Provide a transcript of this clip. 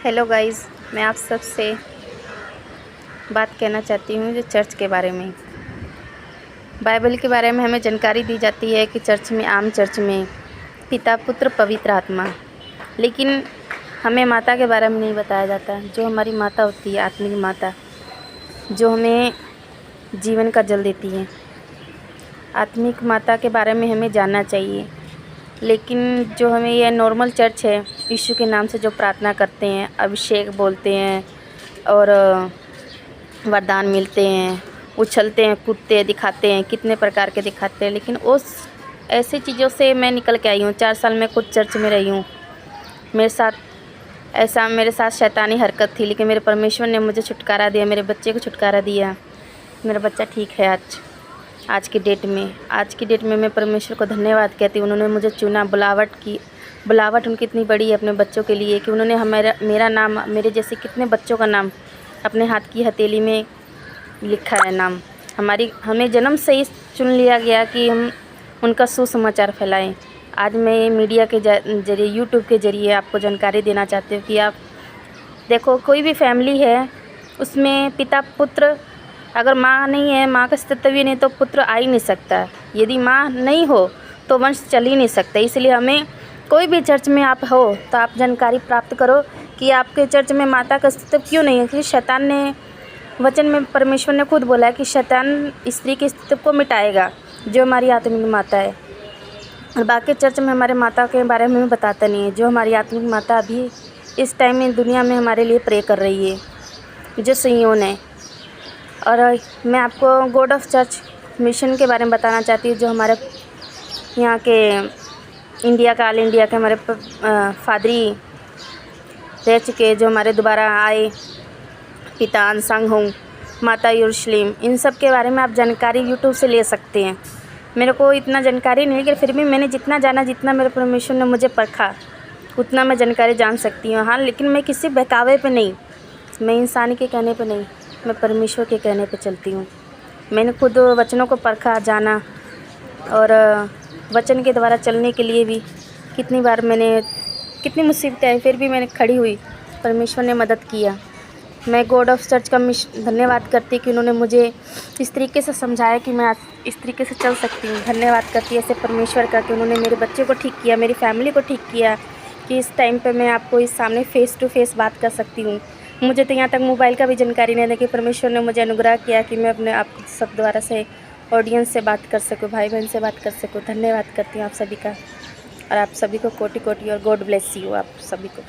Hello guys, मैं आप सब से बात कहना चाहती हूँ जो चर्च के बारे में। बाइबल के बारे में हमें जानकारी दी जाती है कि आम चर्च में पिता, पुत्र, पवित्र आत्मा, लेकिन हमें माता के बारे में नहीं बताया जाता। जो हमारी माता होती है, आत्मिक माता, जो हमें जीवन का जल देती है। आत्मिक माता के बारे में हमें जानना चाहिए। लेकिन जो हमें यह नॉर्मल चर्च है, यीशु के नाम से जो प्रार्थना करते हैं, अभिषेक बोलते हैं और वरदान मिलते हैं, उछलते हैं, कूदते हैं, दिखाते हैं, कितने प्रकार के दिखाते हैं। लेकिन उस ऐसी चीज़ों से मैं निकल के आई हूँ। 4 साल मैं खुद चर्च में रही हूँ। मेरे साथ शैतानी हरकत थी, लेकिन मेरे परमेश्वर ने मुझे छुटकारा दिया, मेरे बच्चे को छुटकारा दिया। मेरा बच्चा ठीक है आज की डेट में मैं परमेश्वर को धन्यवाद कहती हूँ। उन्होंने मुझे चुना। बुलावट उनकी इतनी बड़ी है अपने बच्चों के लिए कि उन्होंने मेरा नाम, मेरे जैसे कितने बच्चों का नाम अपने हाथ की हथेली में लिखा है नाम। हमें जन्म से ही चुन लिया गया कि हम उनका सुसमाचार फैलाएं। आज मैं मीडिया के जरिए, यूट्यूब के ज़रिए आपको जानकारी देना चाहती हूँ कि आप देखो, कोई भी फैमिली है, उसमें पिता पुत्र, अगर माँ नहीं है, माँ का अस्तित्व ही नहीं, तो पुत्र आ ही नहीं सकता। यदि माँ नहीं हो तो वंश चल ही नहीं सकता। इसलिए हमें, कोई भी चर्च में आप हो तो आप जानकारी प्राप्त करो कि आपके चर्च में माता का अस्तित्व क्यों नहीं है। क्योंकि शैतान ने, वचन में परमेश्वर ने खुद बोला है कि शैतान स्त्री के अस्तित्व को मिटाएगा, जो हमारी आत्मिक माता है। और बाकी चर्च में हमारे माता के बारे में बताता नहीं है। जो हमारी आत्मिक माता अभी इस टाइम में दुनिया में हमारे लिए प्रे कर रही है, जो सियोन है। और मैं आपको गॉड ऑफ चर्च मिशन के बारे में बताना चाहती हूँ, जो हमारे यहाँ के इंडिया का, ऑल इंडिया के हमारे फादरी रह चुके, जो हमारे दोबारा आए, पिता अनसंग हों, माता यरूशलेम, इन सब के बारे में आप जानकारी यूट्यूब से ले सकते हैं। मेरे को इतना जानकारी नहीं, लेकिन फिर भी मैंने जितना जाना, जितना मेरे परमेश्वर ने मुझे परखा, उतना मैं जानकारी जान सकती हूँ। हाँ, लेकिन मैं किसी बहकावे पे नहीं, मैं इंसान के कहने पे नहीं, मैं परमेश्वर के कहने पे चलती हूँ। मैंने खुद वचनों को परखा, जाना, और वचन के द्वारा चलने के लिए भी कितनी मुसीबतें आई, फिर भी मैंने खड़ी हुई, परमेश्वर ने मदद किया। मैं गॉड ऑफ चर्च का धन्यवाद करती कि उन्होंने मुझे इस तरीके से समझाया कि मैं इस तरीके से चल सकती हूँ। धन्यवाद करती ऐसे परमेश्वर का कि उन्होंने मेरे बच्चे को ठीक किया, मेरी फैमिली को ठीक किया, कि इस टाइम पे मैं आपको इस सामने फ़ेस टू फेस बात कर सकती हूँ। मुझे तो यहाँ तक मोबाइल का भी जानकारी नहीं था कि परमेश्वर ने मुझे अनुग्रह किया कि मैं अपने आप सब द्वारा से ऑडियंस से बात कर सकूँ, भाई बहन से बात कर सकूँ। धन्यवाद करती हूँ आप सभी का, और आप सभी को कोटि कोटि और गॉड ब्लेस यू आप सभी को।